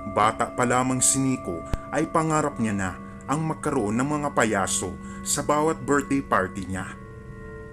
Bata pa lamang si Nico ay pangarap niya na ang magkaroon ng mga payaso sa bawat birthday party niya.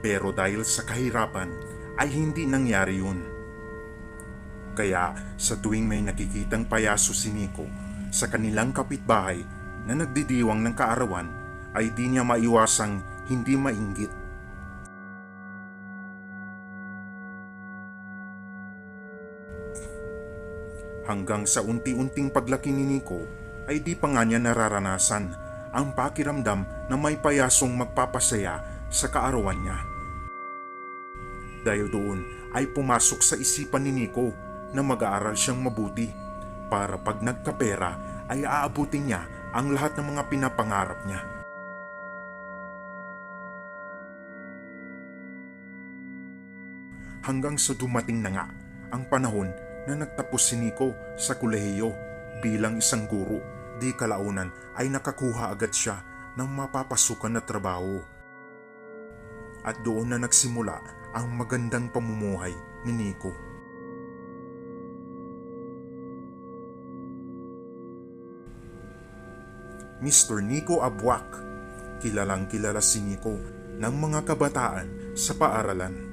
Pero dahil sa kahirapan ay hindi nangyari yun. Kaya sa tuwing may nakikitang payaso si Nico sa kanilang kapitbahay na nagdidiwang ng kaarawan ay di niya maiwasang hindi mainggit. Hanggang sa unti-unting paglaki ni Nico ay di pa nga niya nararanasan ang pakiramdam na may payasong magpapasaya sa kaarawan niya. Dahil doon ay pumasok sa isipan ni Nico na mag-aaral siyang mabuti para pag nagkapera ay aabutin niya ang lahat ng mga pinapangarap niya. Hanggang sa dumating na nga ang panahon na nagtapos si Nico sa kolehiyo bilang isang guro. Di kalaunan ay nakakuha agad siya ng mapapasukan na trabaho. At doon na nagsimula ang magandang pamumuhay ni Nico. Mr. Nico Abwak. Kilalang kilala si Nico ng mga kabataan sa paaralan.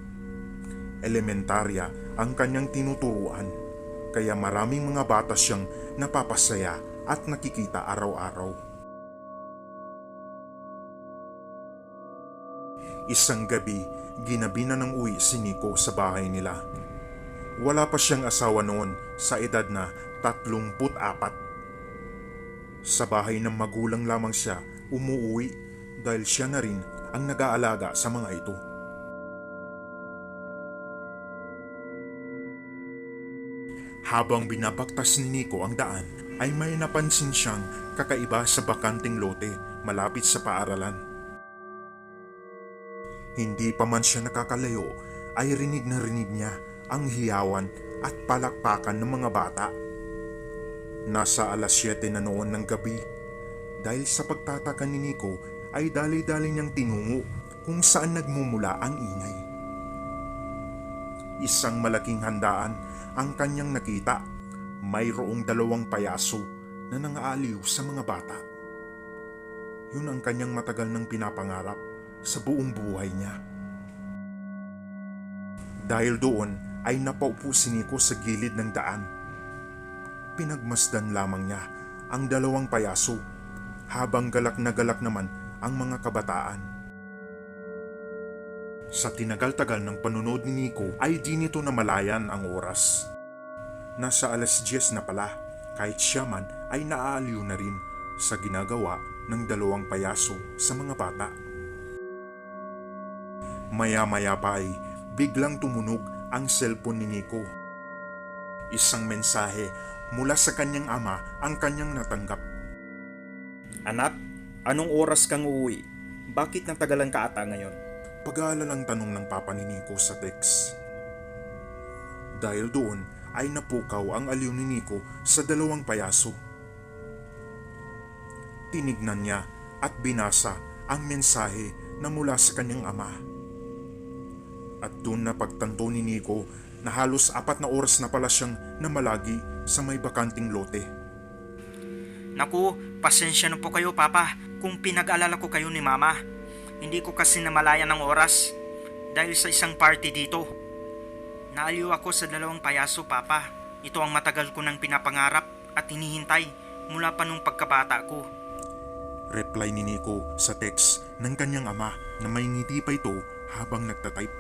Elementarya ang kanyang tinuturuan, kaya maraming mga bata siyang napapasaya at nakikita araw-araw. Isang gabi, ginabi na ng uwi si Nico sa bahay nila. Wala pa siyang asawa noon sa edad na 34. Sa bahay ng magulang lamang siya umuwi dahil siya na rin ang nag-aalaga sa mga ito. Habang binabaktas ni Nico ang daan, ay may napansin siyang kakaiba sa bakanting lote malapit sa paaralan. Hindi pa man siya nakakalayo, ay rinig na rinig niya ang hiyawan at palakpakan ng mga bata. Nasa alas 7 na noon ng gabi. Dahil sa pagtataka ni Nico, ay dali-dali niyang tinungo kung saan nagmumula ang ingay. Isang malaking handaan ang kanyang nakita. Mayroong 2 payaso na nangaaliw sa mga bata. Yun ang kanyang matagal nang pinapangarap sa buong buhay niya. Dahil doon ay napaupo si Nico sa gilid ng daan. Pinagmasdan lamang niya ang 2 payaso habang galak na galak naman ang mga kabataan. Sa tinagal-tagal ng panunod ni Nico ay di nito namalayan ang oras. Nasa alas 10 na pala, kahit siya man ay naaaliw na rin sa ginagawa ng 2 payaso sa mga bata. Maya-maya pa ay biglang tumunog ang cellphone ni Nico. Isang mensahe mula sa kanyang ama ang kanyang natanggap. Anak, anong oras kang uuwi? Bakit natagalan ka ata ngayon? Pag-aalalang tanong ng papa ni Nico sa text. Dahil doon ay napukaw ang aliw ni Nico sa 2 payaso. Tinignan niya at binasa ang mensahe na mula sa kanyang ama. At doon na pagtanto ni Nico na halos 4 na oras na pala siyang namalagi sa may bakanting lote. Naku, pasensya na po kayo papa kung pinag-alala ko kayo ni mama. Hindi ko kasi namalayan ng oras dahil sa isang party dito. Naaliw ako sa 2 payaso papa. Ito ang matagal ko nang pinapangarap at hinihintay mula pa nung pagkabata ko. Reply ni Nico sa text ng kanyang ama na may ngiti pa ito habang nagtatype.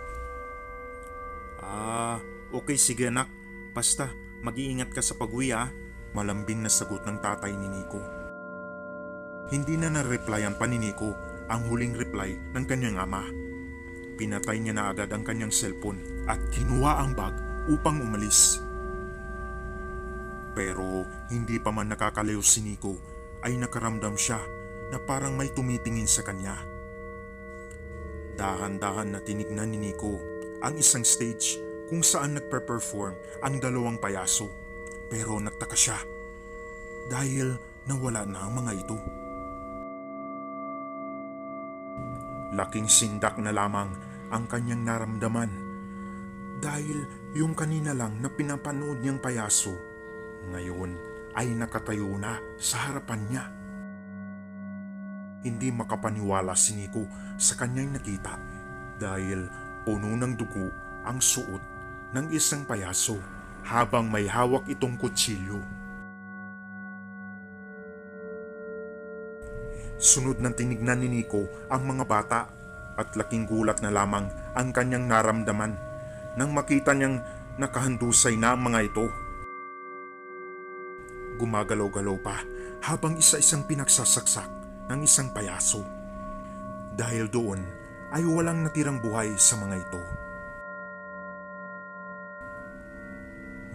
Okay sige anak. Basta, mag-iingat ka sa pag-uwi ah. Malambing na sagot ng tatay ni Nico. Hindi na na-replyan pa ni Nico ang huling reply ng kanyang ama. Pinatay niya na agad ang kanyang cellphone at kinuha ang bag upang umalis. Pero hindi pa man nakakalayo si Nico ay nakaramdam siya na parang may tumitingin sa kanya. Dahan-dahan na tinignan ni Nico ang isang stage kung saan nagpe-perform ang 2 payaso. Pero nagtaka siya dahil nawala na ang mga ito. Laking sindak na lamang ang kanyang naramdaman dahil yung kanina lang na pinapanood niyang payaso, ngayon ay nakatayo na sa harapan niya. Hindi makapaniwala si Nico sa kanyang nakita dahil puno ng dugo ang suot ng isang payaso habang may hawak itong kutsilyo. Sunod ng tinignan ni Nico ang mga bata at laking gulat na lamang ang kanyang naramdaman nang makita niyang nakahandusay na ang mga ito. Gumagalaw-galaw pa habang isa-isang pinagsasaksak ng isang payaso. Dahil doon ay walang natirang buhay sa mga ito.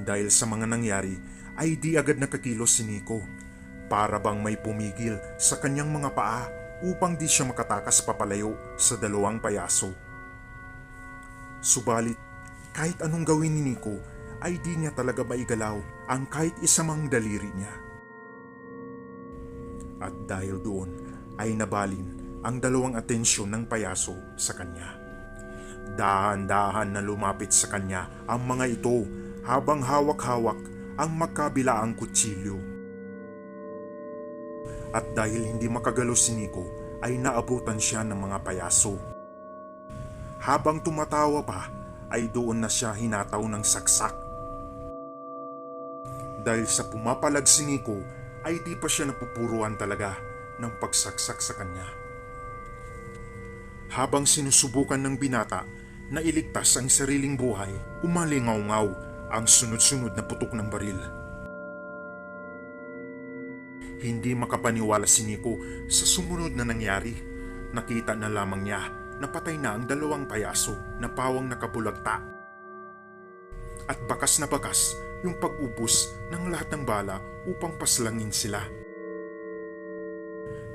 Dahil sa mga nangyari ay di agad nakakilos si Nico para bang may pumigil sa kanyang mga paa upang di siya makatakas papalayo sa dalawang payaso. Subalit kahit anong gawin ni Nico ay di niya talaga maigalaw ang kahit isa mang daliri niya. At dahil doon ay nabalin ang dalawang atensyon ng payaso sa kanya. Dahan-dahan na lumapit sa kanya ang mga ito habang hawak-hawak ang magkabilaang kutsilyo. At dahil hindi makagalaw si Nico ay naabutan siya ng mga payaso. Habang tumatawa pa ay doon na siya hinataw ng saksak. Dahil sa pumapalag si Nico ay di pa siya napupuruan talaga ng pagsaksak sa kanya. Habang sinusubukan ng binata na iligtas ang sariling buhay, umalingaw-ngaw ang sunod-sunod na putok ng baril. Hindi makapaniwala si Nico sa sumunod na nangyari. Nakita na lamang niya na patay na ang dalawang payaso na pawang nakabulagta. At bakas na bakas yung pag-ubos ng lahat ng bala upang paslangin sila.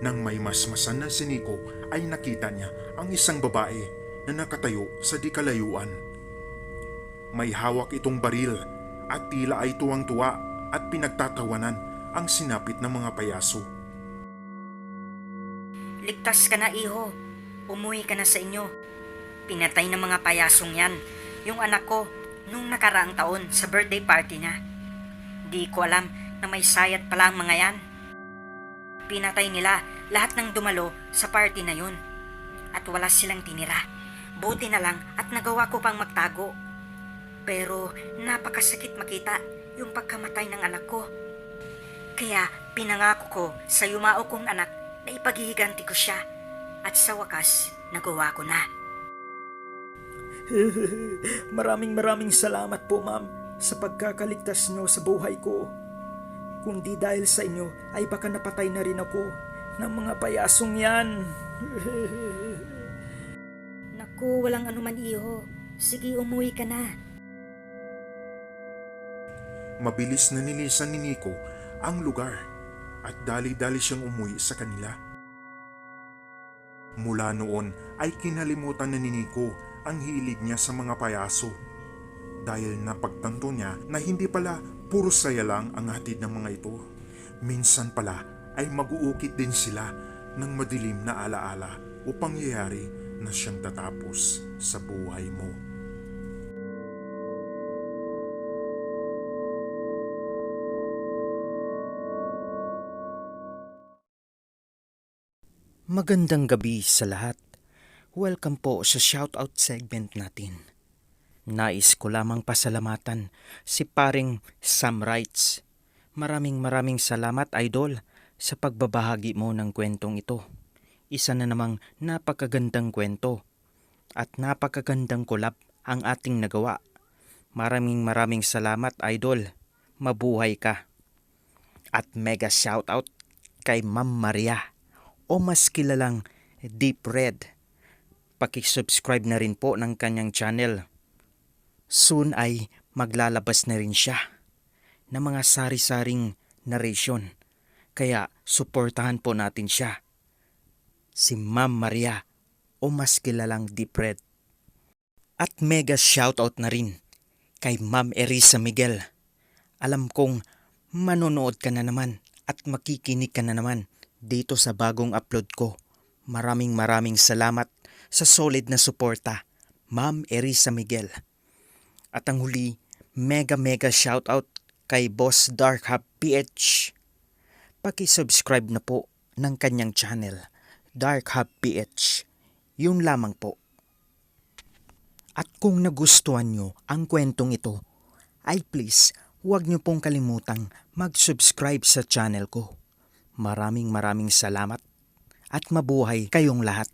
Nang may masmasan na si Nico ay nakita niya ang isang babae na nakatayo sa di kalayuan. May hawak itong baril at tila ay tuwang-tuwa at pinagtatawanan ang sinapit ng mga payaso. Ligtas ka na, iho. Umuwi ka na sa inyo. Pinatay ng mga payasong yan yung anak ko nung nakaraang taon sa birthday party niya. Di ko alam na may sayat pala ang mga yan. Pinatay nila lahat ng dumalo sa party na yun. At wala silang tinira. Buti na lang at nagawa ko pang magtago. Pero napakasakit makita yung pagkamatay ng anak ko. Kaya pinangako ko sa yumao kong anak na ipaghihiganti ko siya. At sa wakas, nagawa ko na. Maraming salamat po, ma'am, sa pagkakaligtas niyo sa buhay ko. Kung di dahil sa inyo ay baka napatay na rin ako ng mga payasong yan. Naku, walang anuman, iho. Sige, umuwi ka na. Mabilis na nilisan ni Nico ang lugar at dali-dali siyang umuwi sa kanila. Mula noon ay kinalimutan na ni Nico ang hilig niya sa mga payaso dahil napagtanto niya na hindi pala puro saya lang ang hatid ng mga ito. Minsan pala ay mag-uukit din sila ng madilim na alaala o pangyayari na siyang tatapos sa buhay mo. Magandang gabi sa lahat. Welcome po sa shoutout segment natin. Nais ko lamang pasalamatan si paring Sam Wrights. Maraming salamat, idol, sa pagbabahagi mo ng kwentong ito. Isa na namang napakagandang kwento at napakagandang collab ang ating nagawa. Maraming salamat, idol. Mabuhay ka. At mega shoutout kay Ma'am Maria, o mas kilalang Deep Red. Pakisubscribe na rin po ng kanyang channel. Soon ay maglalabas na rin siya ng mga sari-saring narration. Kaya suportahan po natin siya. Si Ma'am Maria, o mas kilalang Deep Red. At mega shoutout na rin kay Ma'am Erisa Miguel. Alam kong manonood ka na naman at makikinig ka na naman dito sa bagong upload ko. Maraming salamat sa solid na suporta, Ma'am Erisa Miguel. At ang huli, mega shoutout kay Boss Dark Hub PH. Paki-subscribe na po ng kanyang channel, Dark Hub PH. Yun lamang po. At kung nagustuhan nyo ang kwentong ito, ay please huwag nyo pong kalimutang mag-subscribe sa channel ko. Maraming salamat at mabuhay kayong lahat.